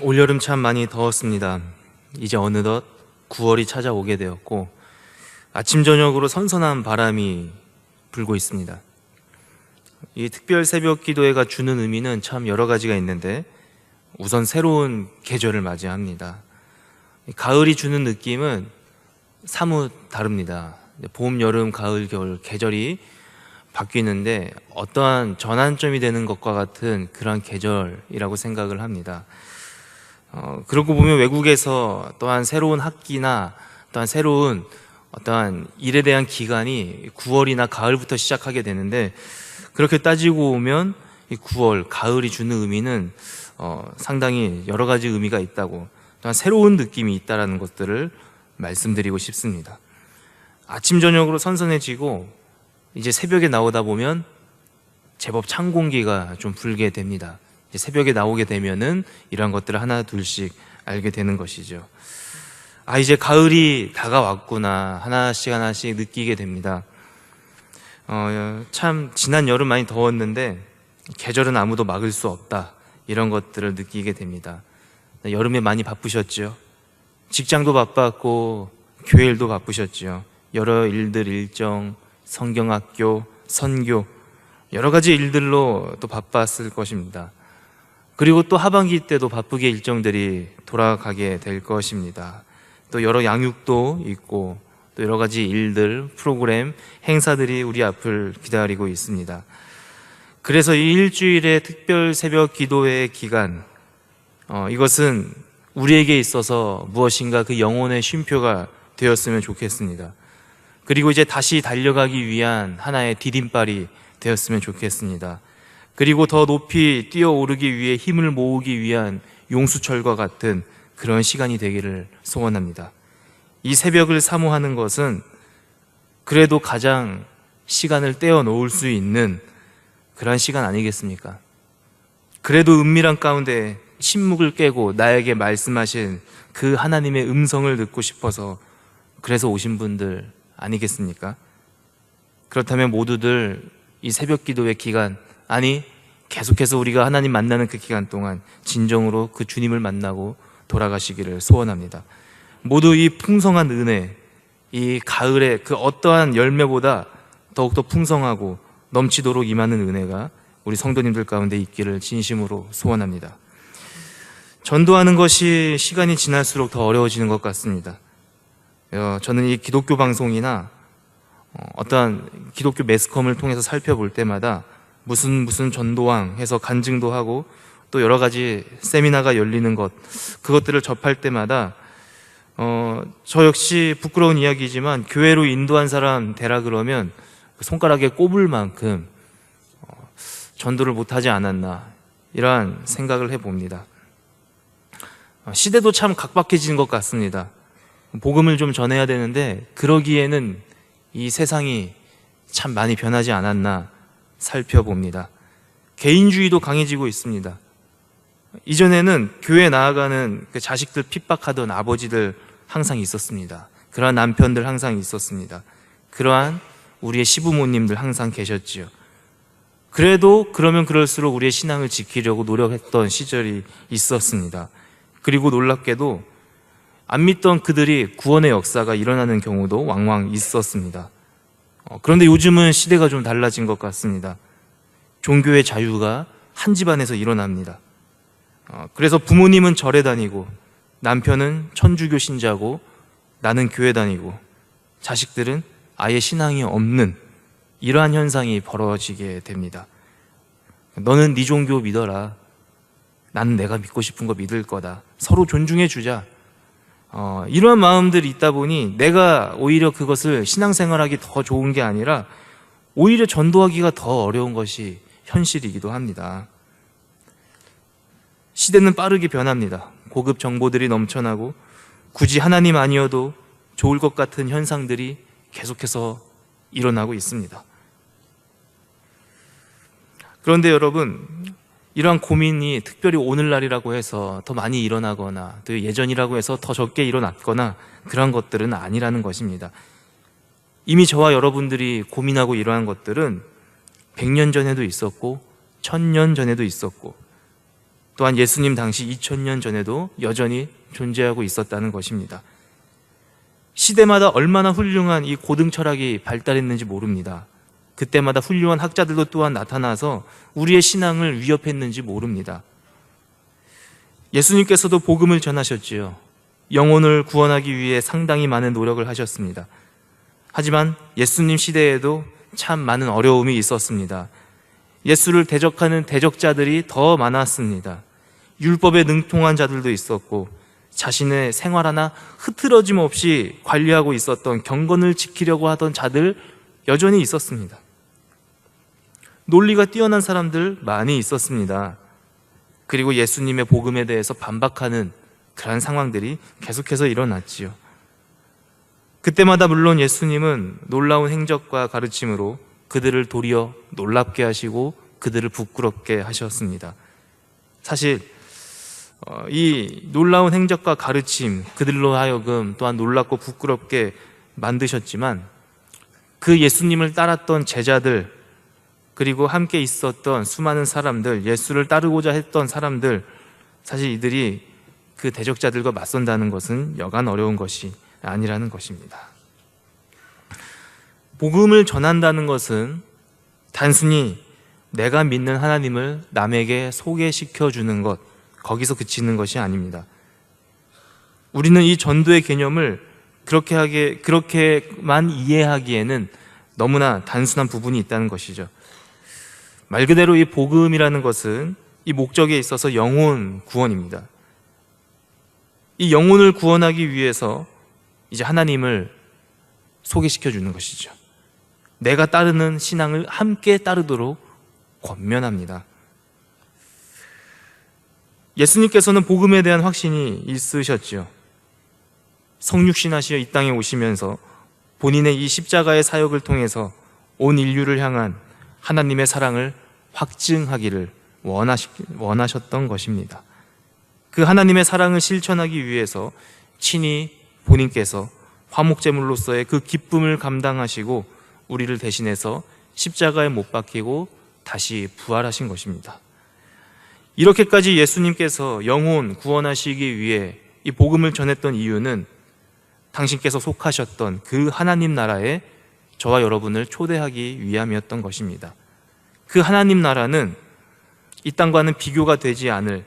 올여름 참 많이 더웠습니다. 이제 어느덧 9월이 찾아오게 되었고 아침 저녁으로 선선한 바람이 불고 있습니다. 이 특별 새벽 기도회가 주는 의미는 참 여러 가지가 있는데 우선 새로운 계절을 맞이합니다. 가을이 주는 느낌은 사뭇 다릅니다. 봄, 여름, 가을, 겨울 계절이 바뀌는데 어떠한 전환점이 되는 것과 같은 그런 계절이라고 생각을 합니다. 그러고 보면 외국에서 또한 새로운 학기나 또한 새로운 어떠한 일에 대한 기간이 9월이나 가을부터 시작하게 되는데 그렇게 따지고 보면 이 9월, 가을이 주는 의미는 상당히 여러 가지 의미가 있다고 또한 새로운 느낌이 있다는 것들을 말씀드리고 싶습니다. 아침 저녁으로 선선해지고 이제 새벽에 나오다 보면 제법 찬 공기가 좀 불게 됩니다. 이제 새벽에 나오게 되면은 이러한 것들을 하나 둘씩 알게 되는 것이죠. 이제 가을이 다가왔구나 하나씩 느끼게 됩니다. 참 지난 여름 많이 더웠는데 계절은 아무도 막을 수 없다 이런 것들을 느끼게 됩니다. 여름에 많이 바쁘셨죠? 직장도 바빴고 교회 일도 바쁘셨죠. 여러 일들 일정, 성경학교, 선교 여러 가지 일들로 또 바빴을 것입니다. 그리고 또 하반기 때도 바쁘게 일정들이 돌아가게 될 것입니다. 또 여러 양육도 있고 또 여러 가지 일들, 프로그램, 행사들이 우리 앞을 기다리고 있습니다. 그래서 이 일주일의 특별 새벽 기도회 기간 이것은 우리에게 있어서 무엇인가 그 영혼의 쉼표가 되었으면 좋겠습니다. 그리고 이제 다시 달려가기 위한 하나의 디딤발이 되었으면 좋겠습니다. 그리고 더 높이 뛰어오르기 위해 힘을 모으기 위한 용수철과 같은 그런 시간이 되기를 소원합니다. 이 새벽을 사모하는 것은 그래도 가장 시간을 떼어놓을 수 있는 그런 시간 아니겠습니까? 그래도 은밀한 가운데 침묵을 깨고 나에게 말씀하신 그 하나님의 음성을 듣고 싶어서 그래서 오신 분들 아니겠습니까? 그렇다면 모두들 이 새벽 기도의 기간, 아니 계속해서 우리가 하나님 만나는 그 기간 동안 진정으로 그 주님을 만나고 돌아가시기를 소원합니다. 모두 이 풍성한 은혜, 이 가을의 그 어떠한 열매보다 더욱더 풍성하고 넘치도록 임하는 은혜가 우리 성도님들 가운데 있기를 진심으로 소원합니다. 전도하는 것이 시간이 지날수록 더 어려워지는 것 같습니다. 저는 이 기독교 방송이나 어떠한 기독교 매스컴을 통해서 살펴볼 때마다 무슨 전도왕 해서 간증도 하고 또 여러 가지 세미나가 열리는 것, 그것들을 접할 때마다 저 역시 부끄러운 이야기지만 교회로 인도한 사람 되라 그러면 손가락에 꼽을 만큼 전도를 못하지 않았나 이러한 생각을 해봅니다. 시대도 참 각박해진 것 같습니다. 복음을 좀 전해야 되는데 그러기에는 이 세상이 참 많이 변하지 않았나 살펴봅니다. 개인주의도 강해지고 있습니다. 이전에는 교회 나아가는 그 자식들 핍박하던 아버지들 항상 있었습니다. 그러한 남편들 항상 있었습니다. 그러한 우리의 시부모님들 항상 계셨지요. 그래도 그러면 그럴수록 우리의 신앙을 지키려고 노력했던 시절이 있었습니다. 그리고 놀랍게도 안 믿던 그들이 구원의 역사가 일어나는 경우도 왕왕 있었습니다. 그런데 요즘은 시대가 좀 달라진 것 같습니다. 종교의 자유가 한 집안에서 일어납니다. 그래서 부모님은 절에 다니고 남편은 천주교 신자고 나는 교회 다니고 자식들은 아예 신앙이 없는 이러한 현상이 벌어지게 됩니다. 너는 네 종교 믿어라. 나는 내가 믿고 싶은 거 믿을 거다. 서로 존중해 주자. 이러한 마음들이 있다 보니 내가 오히려 그것을 신앙생활하기 더 좋은 게 아니라 오히려 전도하기가 더 어려운 것이 현실이기도 합니다. 시대는 빠르게 변합니다. 고급 정보들이 넘쳐나고 굳이 하나님 아니어도 좋을 것 같은 현상들이 계속해서 일어나고 있습니다. 그런데 여러분, 이러한 고민이 특별히 오늘날이라고 해서 더 많이 일어나거나 또 예전이라고 해서 더 적게 일어났거나 그런 것들은 아니라는 것입니다. 이미 저와 여러분들이 고민하고 이러한 것들은 100년 전에도 있었고 1000년 전에도 있었고 또한 예수님 당시 2000년 전에도 여전히 존재하고 있었다는 것입니다. 시대마다 얼마나 훌륭한 이 고등 철학이 발달했는지 모릅니다. 그때마다 훌륭한 학자들도 또한 나타나서 우리의 신앙을 위협했는지 모릅니다. 예수님께서도 복음을 전하셨지요. 영혼을 구원하기 위해 상당히 많은 노력을 하셨습니다. 하지만 예수님 시대에도 참 많은 어려움이 있었습니다. 예수를 대적하는 대적자들이 더 많았습니다. 율법에 능통한 자들도 있었고 자신의 생활 하나 흐트러짐 없이 관리하고 있었던, 경건을 지키려고 하던 자들 여전히 있었습니다. 논리가 뛰어난 사람들 많이 있었습니다. 그리고 예수님의 복음에 대해서 반박하는 그런 상황들이 계속해서 일어났지요. 그때마다 물론 예수님은 놀라운 행적과 가르침으로 그들을 도리어 놀랍게 하시고 그들을 부끄럽게 하셨습니다. 사실 이 놀라운 행적과 가르침, 그들로 하여금 또한 놀랍고 부끄럽게 만드셨지만 그 예수님을 따랐던 제자들, 그리고 함께 있었던 수많은 사람들, 예수를 따르고자 했던 사람들, 사실 이들이 그 대적자들과 맞선다는 것은 여간 어려운 것이 아니라는 것입니다. 복음을 전한다는 것은 단순히 내가 믿는 하나님을 남에게 소개시켜 주는 것, 거기서 그치는 것이 아닙니다. 우리는 이 전도의 개념을 그렇게만 이해하기에는 너무나 단순한 부분이 있다는 것이죠. 말 그대로 이 복음이라는 것은 이 목적에 있어서 영혼 구원입니다. 이 영혼을 구원하기 위해서 이제 하나님을 소개시켜 주는 것이죠. 내가 따르는 신앙을 함께 따르도록 권면합니다. 예수님께서는 복음에 대한 확신이 있으셨죠. 성육신하시어 이 땅에 오시면서 본인의 이 십자가의 사역을 통해서 온 인류를 향한 하나님의 사랑을 확증하기를 원하셨던 것입니다. 그 하나님의 사랑을 실천하기 위해서 친히 본인께서 화목제물로서의 그 기쁨을 감당하시고 우리를 대신해서 십자가에 못 박히고 다시 부활하신 것입니다. 이렇게까지 예수님께서 영혼 구원하시기 위해 이 복음을 전했던 이유는 당신께서 속하셨던 그 하나님 나라에 저와 여러분을 초대하기 위함이었던 것입니다. 그 하나님 나라는 이 땅과는 비교가 되지 않을,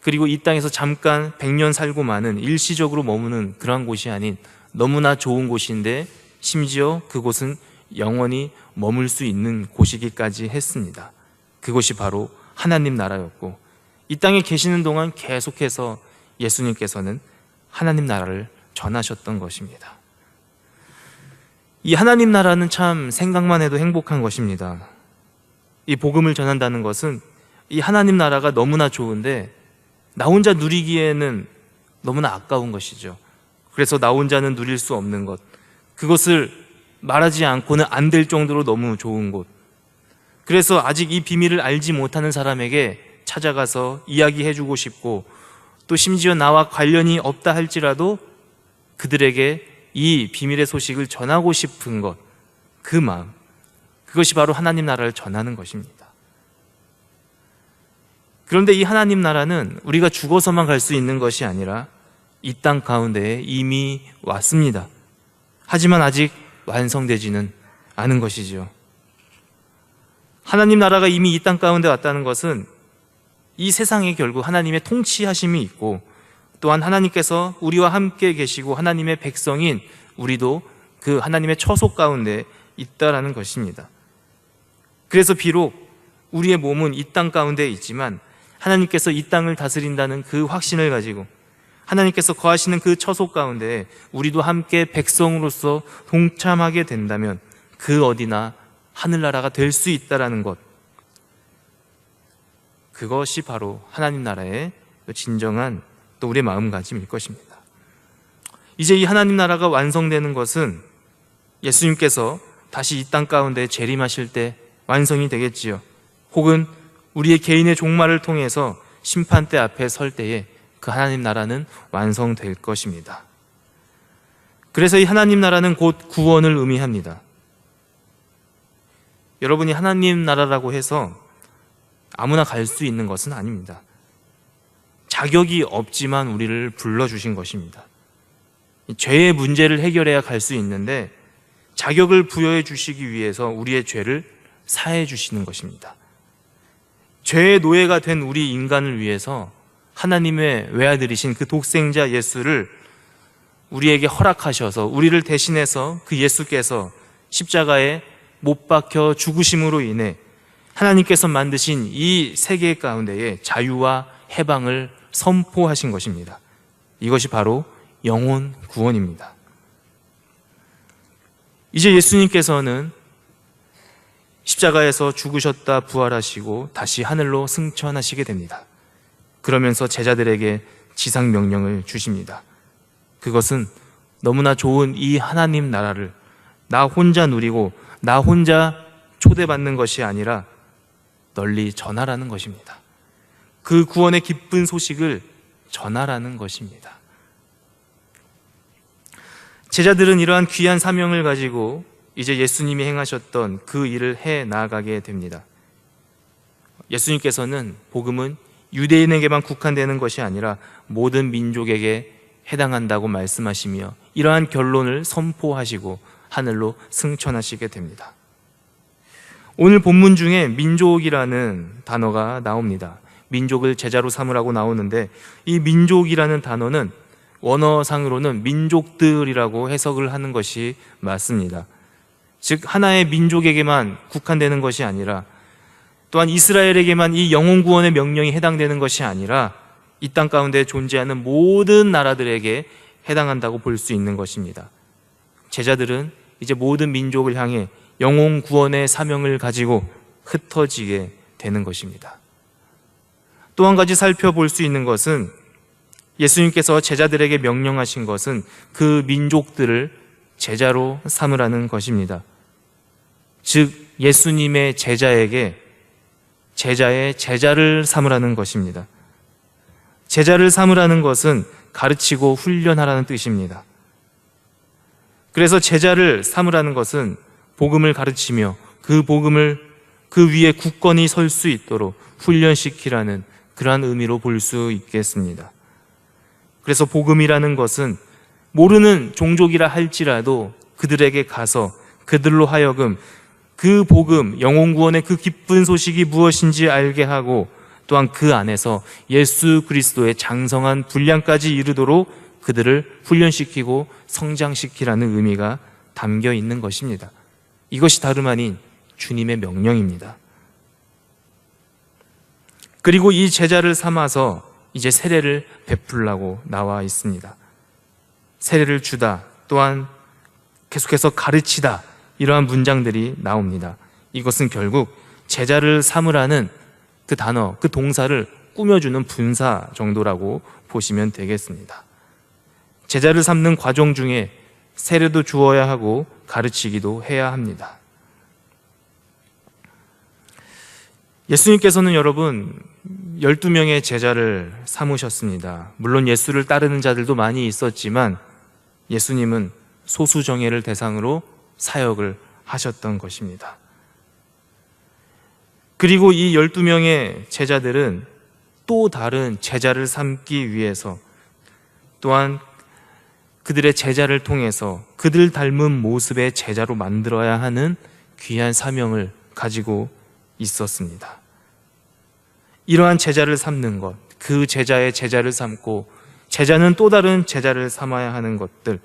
그리고 이 땅에서 잠깐 100년 살고 마는, 일시적으로 머무는 그러한 곳이 아닌 너무나 좋은 곳인데 심지어 그곳은 영원히 머물 수 있는 곳이기까지 했습니다. 그곳이 바로 하나님 나라였고, 이 땅에 계시는 동안 계속해서 예수님께서는 하나님 나라를 전하셨던 것입니다. 이 하나님 나라는 참 생각만 해도 행복한 것입니다. 이 복음을 전한다는 것은 이 하나님 나라가 너무나 좋은데 나 혼자 누리기에는 너무나 아까운 것이죠. 그래서 나 혼자는 누릴 수 없는 것, 그것을 말하지 않고는 안 될 정도로 너무 좋은 곳, 그래서 아직 이 비밀을 알지 못하는 사람에게 찾아가서 이야기해주고 싶고, 또 심지어 나와 관련이 없다 할지라도 그들에게 이 비밀의 소식을 전하고 싶은 것, 그 마음, 그것이 바로 하나님 나라를 전하는 것입니다. 그런데 이 하나님 나라는 우리가 죽어서만 갈 수 있는 것이 아니라 이 땅 가운데에 이미 왔습니다. 하지만 아직 완성되지는 않은 것이지요. 하나님 나라가 이미 이 땅 가운데 왔다는 것은 이 세상에 결국 하나님의 통치하심이 있고, 또한 하나님께서 우리와 함께 계시고 하나님의 백성인 우리도 그 하나님의 처소 가운데 있다라는 것입니다. 그래서 비록 우리의 몸은 이 땅 가운데 있지만 하나님께서 이 땅을 다스린다는 그 확신을 가지고 하나님께서 거하시는 그 처소 가운데 우리도 함께 백성으로서 동참하게 된다면 그 어디나 하늘나라가 될 수 있다라는 것, 그것이 바로 하나님 나라의 진정한 또 우리의 마음가짐일 것입니다. 이제 이 하나님 나라가 완성되는 것은 예수님께서 다시 이 땅 가운데 재림하실 때 완성이 되겠지요. 혹은 우리의 개인의 종말을 통해서 심판대 앞에 설 때에 그 하나님 나라는 완성될 것입니다. 그래서 이 하나님 나라는 곧 구원을 의미합니다. 여러분이 하나님 나라라고 해서 아무나 갈 수 있는 것은 아닙니다. 자격이 없지만 우리를 불러주신 것입니다. 죄의 문제를 해결해야 갈 수 있는데 자격을 부여해 주시기 위해서 우리의 죄를 사해 주시는 것입니다. 죄의 노예가 된 우리 인간을 위해서 하나님의 외아들이신 그 독생자 예수를 우리에게 허락하셔서 우리를 대신해서 그 예수께서 십자가에 못 박혀 죽으심으로 인해 하나님께서 만드신 이 세계 가운데에 자유와 해방을 선포하신 것입니다. 이것이 바로 영혼 구원입니다. 이제 예수님께서는 십자가에서 죽으셨다 부활하시고 다시 하늘로 승천하시게 됩니다. 그러면서 제자들에게 지상 명령을 주십니다. 그것은 너무나 좋은 이 하나님 나라를 나 혼자 누리고 나 혼자 초대받는 것이 아니라 널리 전하라는 것입니다. 그 구원의 기쁜 소식을 전하라는 것입니다. 제자들은 이러한 귀한 사명을 가지고 이제 예수님이 행하셨던 그 일을 해 나아가게 됩니다. 예수님께서는 복음은 유대인에게만 국한되는 것이 아니라 모든 민족에게 해당한다고 말씀하시며 이러한 결론을 선포하시고 하늘로 승천하시게 됩니다. 오늘 본문 중에 민족이라는 단어가 나옵니다. 민족을 제자로 삼으라고 나오는데 이 민족이라는 단어는 원어상으로는 민족들이라고 해석을 하는 것이 맞습니다. 즉 하나의 민족에게만 국한되는 것이 아니라 또한 이스라엘에게만 이 영혼 구원의 명령이 해당되는 것이 아니라 이 땅 가운데 존재하는 모든 나라들에게 해당한다고 볼 수 있는 것입니다. 제자들은 이제 모든 민족을 향해 영혼 구원의 사명을 가지고 흩어지게 되는 것입니다. 또 한 가지 살펴볼 수 있는 것은 예수님께서 제자들에게 명령하신 것은 그 민족들을 제자로 삼으라는 것입니다. 즉 예수님의 제자에게 제자의 제자를 삼으라는 것입니다. 제자를 삼으라는 것은 가르치고 훈련하라는 뜻입니다. 그래서 제자를 삼으라는 것은 복음을 가르치며 그 복음을 그 위에 굳건히 설 수 있도록 훈련시키라는 그러한 의미로 볼 수 있겠습니다. 그래서 복음이라는 것은 모르는 종족이라 할지라도 그들에게 가서 그들로 하여금 그 복음, 영혼 구원의 그 기쁜 소식이 무엇인지 알게 하고 또한 그 안에서 예수 그리스도의 장성한 분량까지 이르도록 그들을 훈련시키고 성장시키라는 의미가 담겨 있는 것입니다. 이것이 다름 아닌 주님의 명령입니다. 그리고 이 제자를 삼아서 이제 세례를 베풀라고 나와 있습니다. 세례를 주다, 또한 계속해서 가르치다, 이러한 문장들이 나옵니다. 이것은 결국 제자를 삼으라는 그 단어, 그 동사를 꾸며주는 분사 정도라고 보시면 되겠습니다. 제자를 삼는 과정 중에 세례도 주어야 하고 가르치기도 해야 합니다. 예수님께서는 여러분 12명의 제자를 삼으셨습니다. 물론 예수를 따르는 자들도 많이 있었지만 예수님은 소수정예를 대상으로 사역을 하셨던 것입니다. 그리고 이 12명의 제자들은 또 다른 제자를 삼기 위해서 또한 그들의 제자를 통해서 그들 닮은 모습의 제자로 만들어야 하는 귀한 사명을 가지고 있었습니다. 이러한 제자를 삼는 것, 그 제자의 제자를 삼고 제자는 또 다른 제자를 삼아야 하는 것들,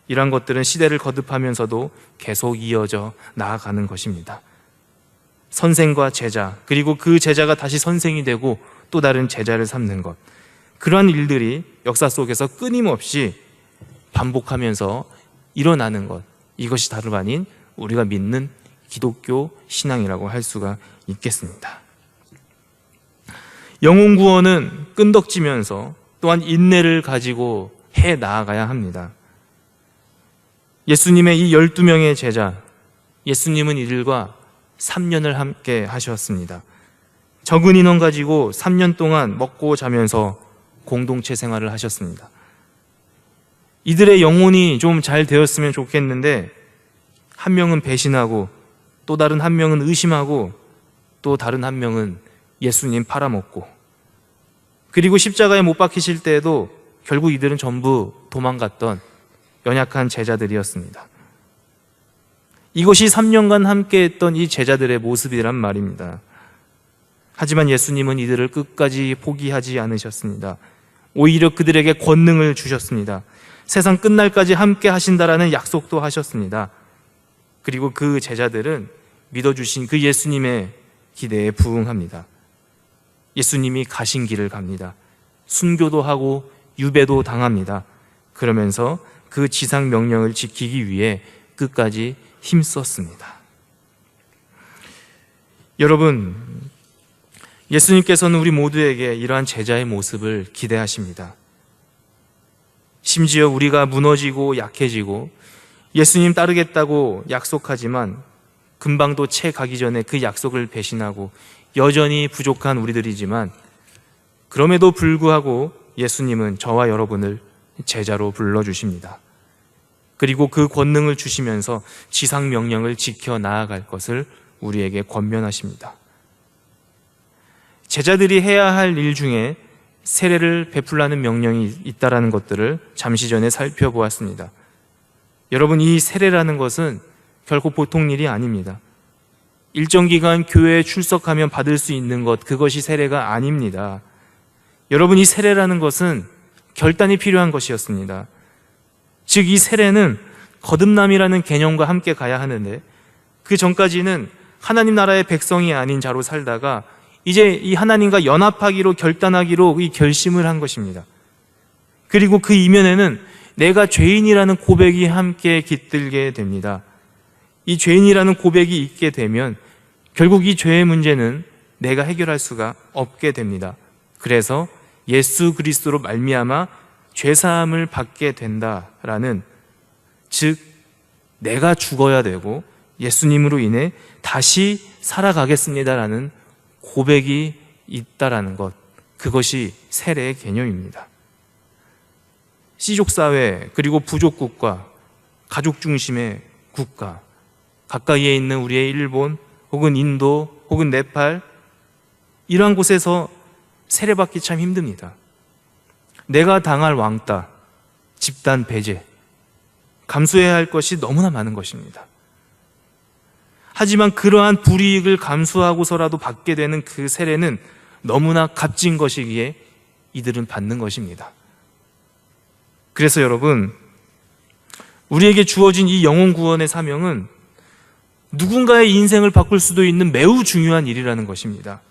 이러한 것들은 시대를 거듭하면서도 계속 이어져 나아가는 것입니다. 선생과 제자, 그리고 그 제자가 다시 선생이 되고 또 다른 제자를 삼는 것, 그러한 일들이 역사 속에서 끊임없이 반복하면서 일어나는 것, 이것이 다름 아닌 우리가 믿는 기독교 신앙이라고 할 수가 있겠습니다. 영혼 구원은 끈덕지면서 또한 인내를 가지고 해 나아가야 합니다. 예수님의 이 12명의 제자, 예수님은 이들과 3년을 함께 하셨습니다. 적은 인원 가지고 3년 동안 먹고 자면서 공동체 생활을 하셨습니다. 이들의 영혼이 좀 잘 되었으면 좋겠는데 한 명은 배신하고 또 다른 한 명은 의심하고 또 다른 한 명은 예수님 팔아먹고 그리고 십자가에 못 박히실 때에도 결국 이들은 전부 도망갔던 연약한 제자들이었습니다. 이것이 3년간 함께했던 이 제자들의 모습이란 말입니다. 하지만 예수님은 이들을 끝까지 포기하지 않으셨습니다. 오히려 그들에게 권능을 주셨습니다. 세상 끝날까지 함께 하신다라는 약속도 하셨습니다. 그리고 그 제자들은 믿어주신 그 예수님의 기대에 부응합니다. 예수님이 가신 길을 갑니다. 순교도 하고 유배도 당합니다. 그러면서 그 지상 명령을 지키기 위해 끝까지 힘썼습니다. 여러분, 예수님께서는 우리 모두에게 이러한 제자의 모습을 기대하십니다. 심지어 우리가 무너지고 약해지고 예수님 따르겠다고 약속하지만 금방도 채 가기 전에 그 약속을 배신하고 여전히 부족한 우리들이지만 그럼에도 불구하고 예수님은 저와 여러분을 제자로 불러주십니다. 그리고 그 권능을 주시면서 지상 명령을 지켜 나아갈 것을 우리에게 권면하십니다. 제자들이 해야 할 일 중에 세례를 베풀라는 명령이 있다라는 것들을 잠시 전에 살펴보았습니다. 여러분, 이 세례라는 것은 결코 보통 일이 아닙니다. 일정 기간 교회에 출석하면 받을 수 있는 것, 그것이 세례가 아닙니다. 여러분, 이 세례라는 것은 결단이 필요한 것이었습니다. 즉, 이 세례는 거듭남이라는 개념과 함께 가야 하는데 그 전까지는 하나님 나라의 백성이 아닌 자로 살다가 이제 이 하나님과 연합하기로 결단하기로 이 결심을 한 것입니다. 그리고 그 이면에는 내가 죄인이라는 고백이 함께 깃들게 됩니다. 이 죄인이라는 고백이 있게 되면 결국 이 죄의 문제는 내가 해결할 수가 없게 됩니다. 그래서 예수 그리스도로 말미암아 죄사함을 받게 된다라는, 즉 내가 죽어야 되고 예수님으로 인해 다시 살아가겠습니다라는 고백이 있다라는 것, 그것이 세례의 개념입니다. 씨족사회 그리고 부족국가, 가족 중심의 국가, 가까이에 있는 우리의 일본 혹은 인도 혹은 네팔, 이러한 곳에서 세례받기 참 힘듭니다. 내가 당할 왕따, 집단 배제, 감수해야 할 것이 너무나 많은 것입니다. 하지만 그러한 불이익을 감수하고서라도 받게 되는 그 세례는 너무나 값진 것이기에 이들은 받는 것입니다. 그래서 여러분, 우리에게 주어진 이 영혼 구원의 사명은 누군가의 인생을 바꿀 수도 있는 매우 중요한 일이라는 것입니다.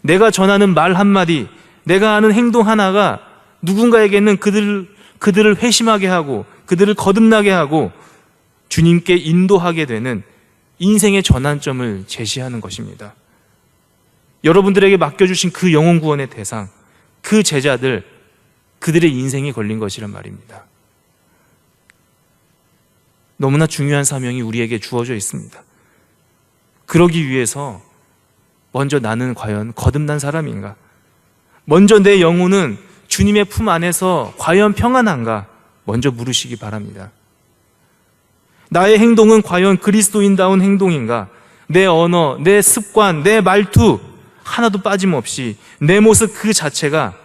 내가 전하는 말 한마디, 내가 하는 행동 하나가 누군가에게는 그들을 회심하게 하고 그들을 거듭나게 하고 주님께 인도하게 되는 인생의 전환점을 제시하는 것입니다. 여러분들에게 맡겨주신 그 영혼 구원의 대상, 그 제자들, 그들의 인생이 걸린 것이란 말입니다. 너무나 중요한 사명이 우리에게 주어져 있습니다. 그러기 위해서 먼저 나는 과연 거듭난 사람인가? 먼저 내 영혼은 주님의 품 안에서 과연 평안한가? 먼저 물으시기 바랍니다. 나의 행동은 과연 그리스도인다운 행동인가? 내 언어, 내 습관, 내 말투 하나도 빠짐없이 내 모습 그 자체가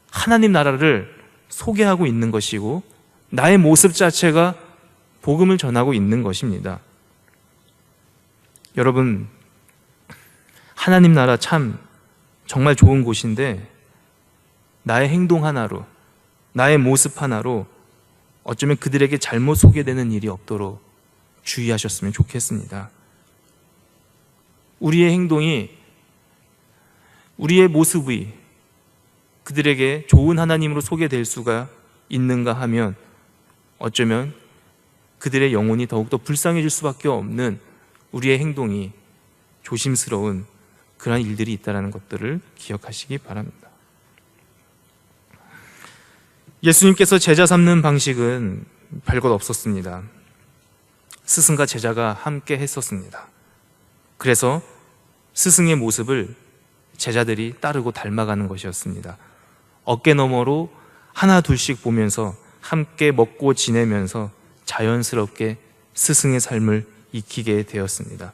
하나님 나라를 소개하고 있는 것이고 나의 모습 자체가 복음을 전하고 있는 것입니다. 여러분, 하나님 나라 참 정말 좋은 곳인데 나의 행동 하나로, 나의 모습 하나로 어쩌면 그들에게 잘못 소개되는 일이 없도록 주의하셨으면 좋겠습니다. 우리의 행동이, 우리의 모습이 그들에게 좋은 하나님으로 소개될 수가 있는가 하면 어쩌면 그들의 영혼이 더욱더 불쌍해질 수밖에 없는 우리의 행동이 조심스러운 그런 일들이 있다는 것들을 기억하시기 바랍니다. 예수님께서 제자 삼는 방식은 별것 없었습니다. 스승과 제자가 함께 했었습니다. 그래서 스승의 모습을 제자들이 따르고 닮아가는 것이었습니다. 어깨너머로 하나 둘씩 보면서 함께 먹고 지내면서 자연스럽게 스승의 삶을 익히게 되었습니다.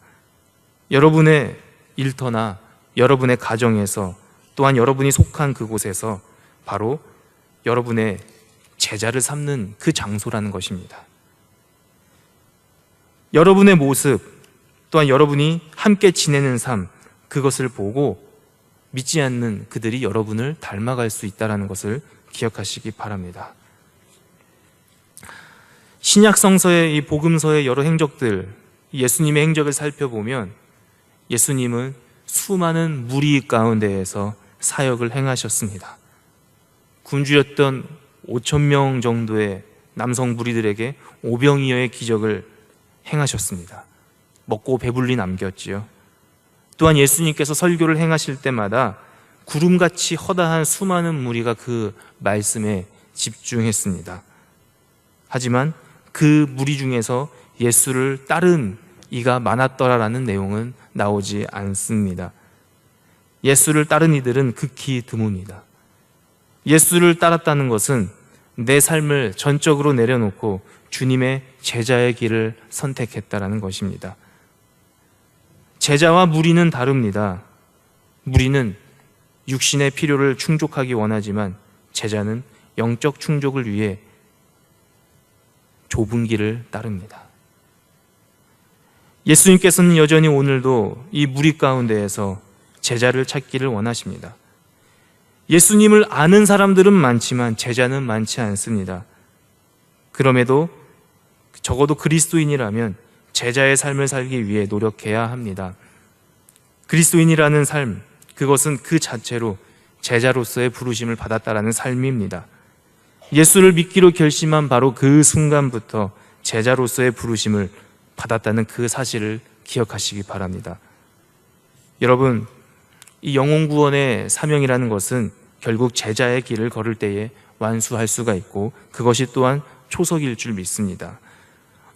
여러분의 일터나 여러분의 가정에서 또한 여러분이 속한 그곳에서 바로 여러분의 제자를 삼는 그 장소라는 것입니다. 여러분의 모습, 또한 여러분이 함께 지내는 삶, 그것을 보고 믿지 않는 그들이 여러분을 닮아갈 수 있다는 것을 기억하시기 바랍니다. 신약 성서의 이 복음서의 여러 행적들, 예수님의 행적을 살펴보면 예수님은 수많은 무리 가운데에서 사역을 행하셨습니다. 굶주렸던 5,000명 정도의 남성 무리들에게 오병이어의 기적을 행하셨습니다. 먹고 배불리 남겼지요. 또한 예수님께서 설교를 행하실 때마다 구름같이 허다한 수많은 무리가 그 말씀에 집중했습니다. 하지만 그 무리 중에서 예수를 따른 이가 많았더라라는 내용은 나오지 않습니다. 예수를 따른 이들은 극히 드뭅니다. 예수를 따랐다는 것은 내 삶을 전적으로 내려놓고 주님의 제자의 길을 선택했다라는 것입니다. 제자와 무리는 다릅니다. 무리는 육신의 필요를 충족하기 원하지만 제자는 영적 충족을 위해 좁은 길을 따릅니다. 예수님께서는 여전히 오늘도 이 무리 가운데에서 제자를 찾기를 원하십니다. 예수님을 아는 사람들은 많지만 제자는 많지 않습니다. 그럼에도 적어도 그리스도인이라면 제자의 삶을 살기 위해 노력해야 합니다. 그리스도인이라는 삶, 그것은 그 자체로 제자로서의 부르심을 받았다라는 삶입니다. 예수를 믿기로 결심한 바로 그 순간부터 제자로서의 부르심을 받았다는 그 사실을 기억하시기 바랍니다. 여러분, 이 영혼 구원의 사명이라는 것은 결국 제자의 길을 걸을 때에 완수할 수가 있고 그것이 또한 초석일 줄 믿습니다.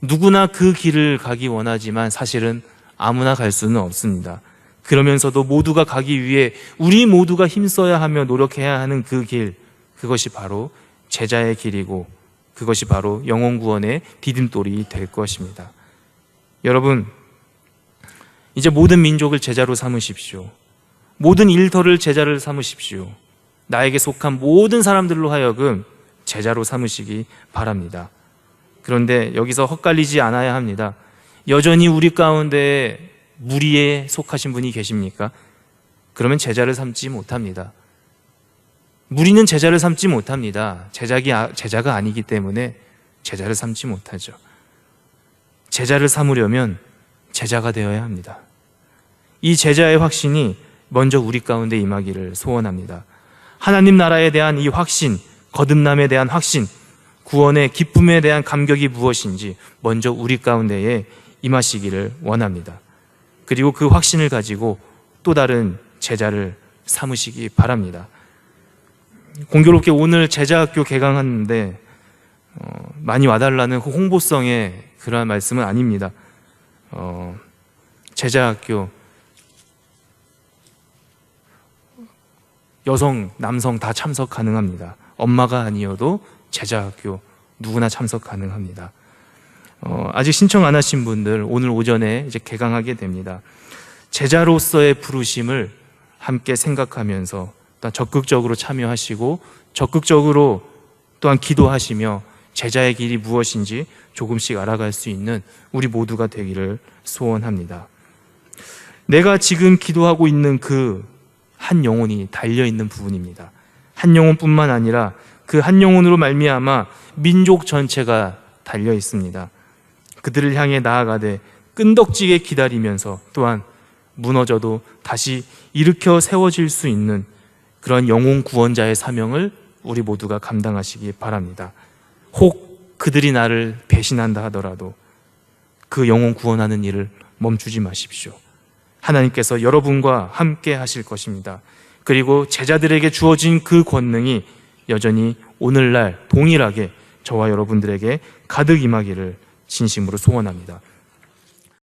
누구나 그 길을 가기 원하지만 사실은 아무나 갈 수는 없습니다. 그러면서도 모두가 가기 위해 우리 모두가 힘써야 하며 노력해야 하는 그 길, 그것이 바로 제자의 길이고 그것이 바로 영혼 구원의 디딤돌이 될 것입니다. 여러분, 이제 모든 민족을 제자로 삼으십시오. 모든 일터를 제자를 삼으십시오. 나에게 속한 모든 사람들로 하여금 제자로 삼으시기 바랍니다. 그런데 여기서 헛갈리지 않아야 합니다. 여전히 우리 가운데 무리에 속하신 분이 계십니까? 그러면 제자를 삼지 못합니다. 무리는 제자를 삼지 못합니다. 제자가 아니기 때문에 제자를 삼지 못하죠. 제자를 삼으려면 제자가 되어야 합니다. 이 제자의 확신이 먼저 우리 가운데 임하기를 소원합니다. 하나님 나라에 대한 이 확신, 거듭남에 대한 확신, 구원의 기쁨에 대한 감격이 무엇인지 먼저 우리 가운데에 임하시기를 원합니다. 그리고 그 확신을 가지고 또 다른 제자를 삼으시기 바랍니다. 공교롭게 오늘 제자학교 개강하는데 많이 와달라는 홍보성의 그러한 말씀은 아닙니다. 제자학교 여성, 남성 다 참석 가능합니다. 엄마가 아니어도 제자학교 누구나 참석 가능합니다. 아직 신청 안 하신 분들 오늘 오전에 이제 개강하게 됩니다. 제자로서의 부르심을 함께 생각하면서 또한 적극적으로 참여하시고 적극적으로 또한 기도하시며 제자의 길이 무엇인지 조금씩 알아갈 수 있는 우리 모두가 되기를 소원합니다. 내가 지금 기도하고 있는 그 한 영혼이 달려있는 부분입니다. 한 영혼뿐만 아니라 그 한 영혼으로 말미암아 민족 전체가 달려있습니다. 그들을 향해 나아가되 끈덕지게 기다리면서 또한 무너져도 다시 일으켜 세워질 수 있는 그런 영혼 구원자의 사명을 우리 모두가 감당하시기 바랍니다. 혹 그들이 나를 배신한다 하더라도 그 영혼 구원하는 일을 멈추지 마십시오. 하나님께서 여러분과 함께 하실 것입니다. 그리고 제자들에게 주어진 그 권능이 여전히 오늘날 동일하게 저와 여러분들에게 가득 임하기를 진심으로 소원합니다.